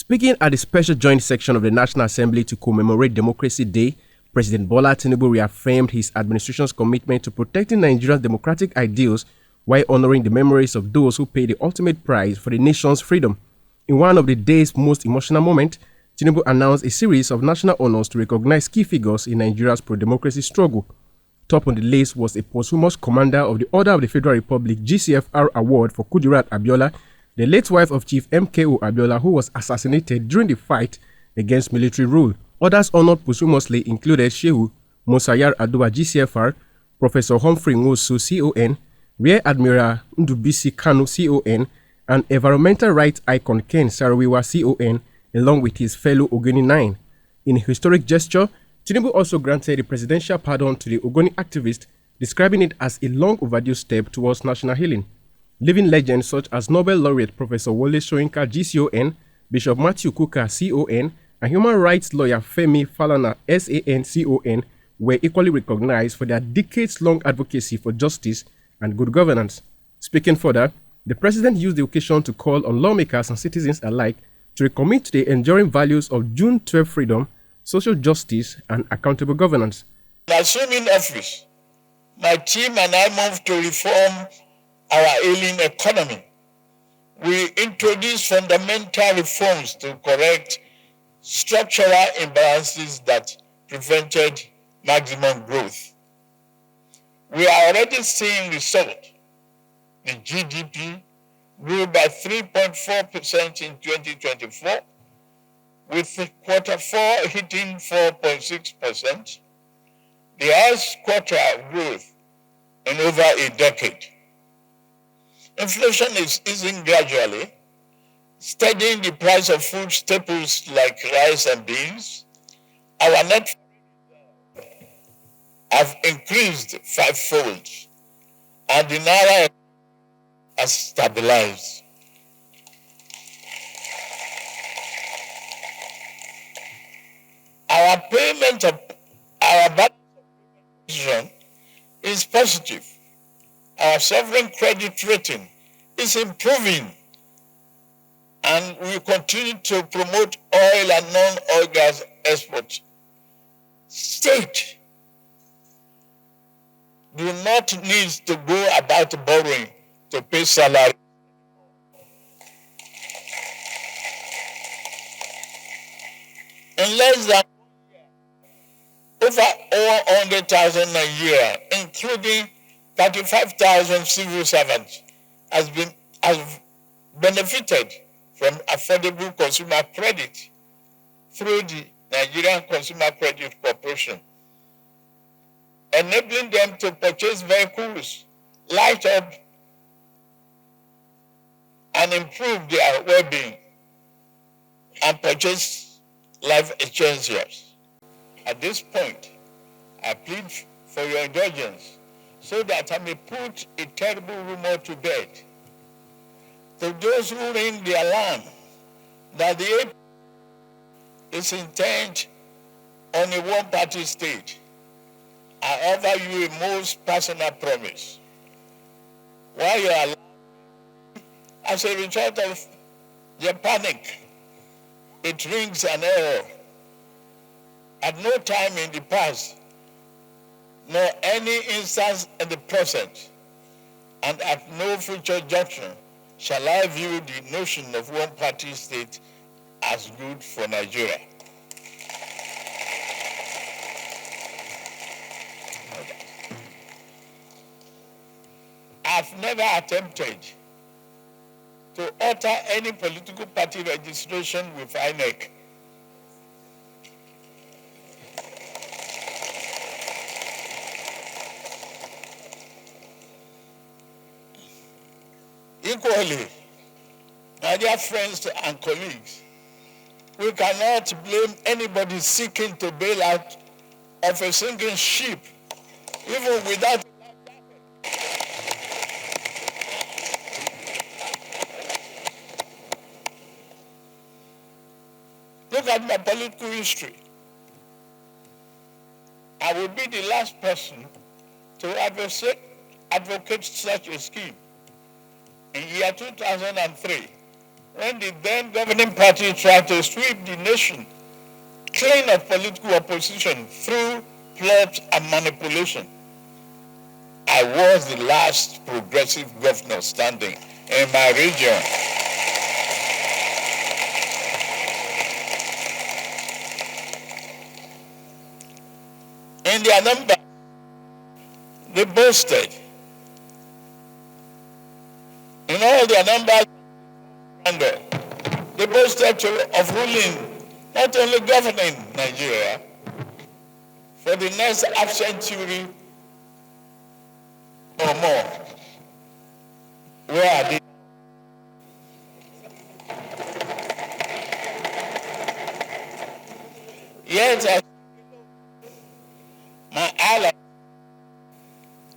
Speaking at the special joint section of the National Assembly to commemorate Democracy Day, President Bola Tinubu reaffirmed his administration's commitment to protecting Nigeria's democratic ideals while honoring the memories of those who paid the ultimate price for the nation's freedom. In one of the day's most emotional moments, Tinubu announced a series of national honors to recognize key figures in Nigeria's pro-democracy struggle. Top on the list was a posthumous Commander of the Order of the Federal Republic GCFR Award for Kudirat Abiola, the late wife of Chief MKO Abiola, who was assassinated during the fight against military rule. Others honored posthumously included Shehu Mosayar Adowa GCFR, Professor Humphrey Nwosu CON, Rear Admiral Ndubisi Kanu CON, and environmental rights icon Ken Sarawiwa CON, along with his fellow Ogoni 9. In a historic gesture, Tinubu also granted a presidential pardon to the Ogoni activist, describing it as a long overdue step towards national healing. Living legends such as Nobel laureate Professor Wole Soyinka GCON, Bishop Matthew Kuka CON, and human rights lawyer Femi Falana SAN-CON were equally recognized for their decades-long advocacy for justice and good governance. Speaking further, the president used the occasion to call on lawmakers and citizens alike to recommit to the enduring values of June 12 freedom, social justice, and accountable governance. Assuming office, my team and I moved to reform our ailing economy. We introduced fundamental reforms to correct structural imbalances that prevented maximum growth. We are already seeing results. The GDP grew by 3.4% in 2024, with quarter four hitting 4.6%, the highest quarter growth in over a decade. Inflation is easing gradually, steadying the price of food staples like rice and beans. Our net have increased fivefold, and the naira has stabilized. Our payment of our balance is positive. Our sovereign credit rating is improving, and we continue to promote oil and non-oil gas exports. State do not need to go about borrowing to pay salary. In less than over 100,000 a year, including 35,000 civil servants, has benefited from affordable consumer credit through the Nigerian Consumer Credit Corporation, enabling them to purchase vehicles, light up, and improve their well-being, and purchase life essentials. At this point, I plead for your indulgence so that I may put a terrible rumor to bed. To those who ring the alarm that the APC is intent on a one-party state, I offer you a most personal promise. While you are alive, as a result of your panic, it rings an error. At no time in the past, nor any instance in the present, and at no future junction, shall I view the notion of one-party state as good for Nigeria. I've never attempted to alter any political party registration with INEC. Equally, my dear friends and colleagues, we cannot blame anybody seeking to bail out of a sinking ship, even without. Look at my political history. I will be the last person to advocate such a scheme. In year 2003, when the then governing party tried to sweep the nation clean of political opposition through plot and manipulation. I was the last progressive governor standing in my region. In their number, they boasted. In all their numbers, they boasted of ruling, not only governing Nigeria, for the next half century or more. Where are they? Yet, my ally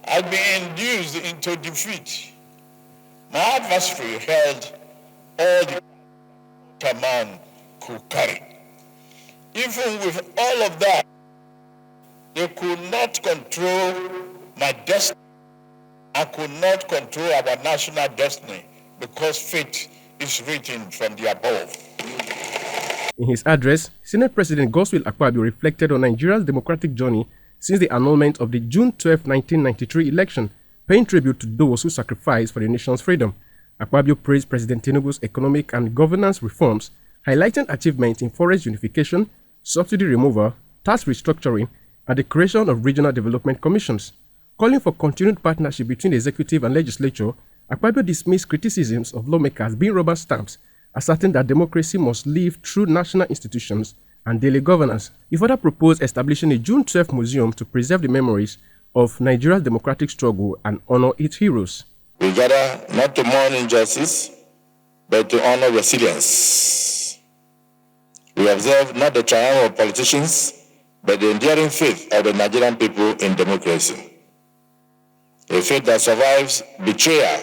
has been induced into defeat. My adversary held all the man could carry. Even with all of that, they could not control my destiny. I could not control our national destiny because fate is written from the above. In his address, Senate President Godswill Akpabio reflected on Nigeria's democratic journey since the annulment of the June 12, 1993 election, paying tribute to those who sacrificed for the nation's freedom. Akpabio praised President Tinubu's economic and governance reforms, highlighting achievements in forest unification, subsidy removal, tax restructuring, and the creation of regional development commissions. Calling for continued partnership between the executive and legislature, Akpabio dismissed criticisms of lawmakers being rubber stamps, asserting that democracy must live through national institutions and daily governance. He further proposed establishing a June 12 museum to preserve the memories of Nigeria's democratic struggle and honor its heroes. We gather not to mourn injustice, but to honor resilience. We observe not the triumph of politicians, but the enduring faith of the Nigerian people in democracy. A faith that survives betrayal,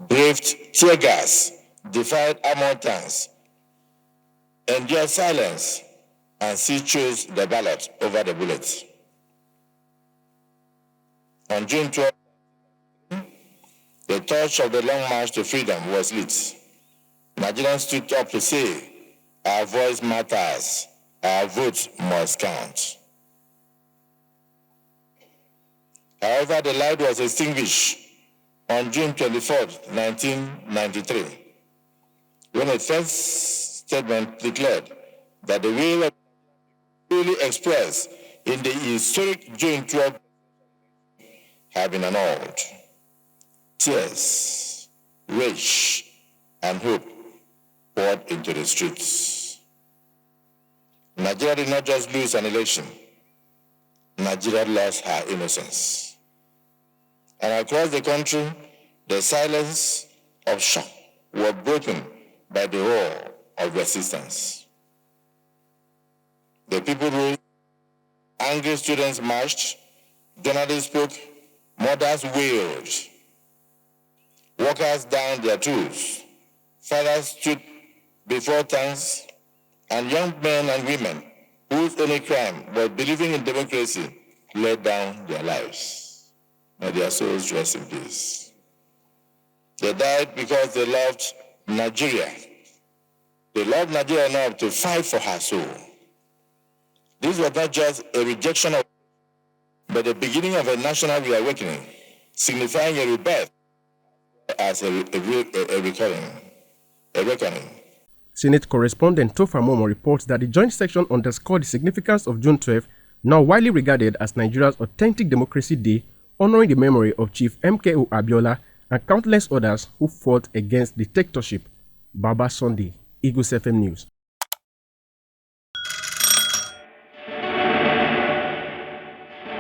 braved tear gas, defied armored tanks, endured silence, and still chose the ballot over the bullets. On June 12, the torch of the long march to freedom was lit. Nigerians stood up to say, our voice matters, our vote must count. However, the light was extinguished on June 24, 1993, when a first statement declared that the will of fully expressed in the historic June 12 had been annulled. Tears, rage, and hope poured into the streets. Nigeria did not just lose an election. Nigeria lost her innocence. And across the country, the silence of shock was broken by the roar of resistance. The people rose, angry students marched, journalists spoke, mothers wailed, workers downed their tools, fathers stood before tanks, and young men and women whose only crime was believing in democracy laid down their lives. May their souls rest in peace. They died because they loved Nigeria. They loved Nigeria enough to fight for her soul. This was not just a rejection of, but the beginning of a national reawakening, signifying a rebirth as a reckoning. Senate correspondent Tofa Momo reports that the joint section underscored the significance of June 12, now widely regarded as Nigeria's authentic democracy day, honoring the memory of Chief MKO Abiola and countless others who fought against dictatorship. Baba Sunday, Eagles FM News.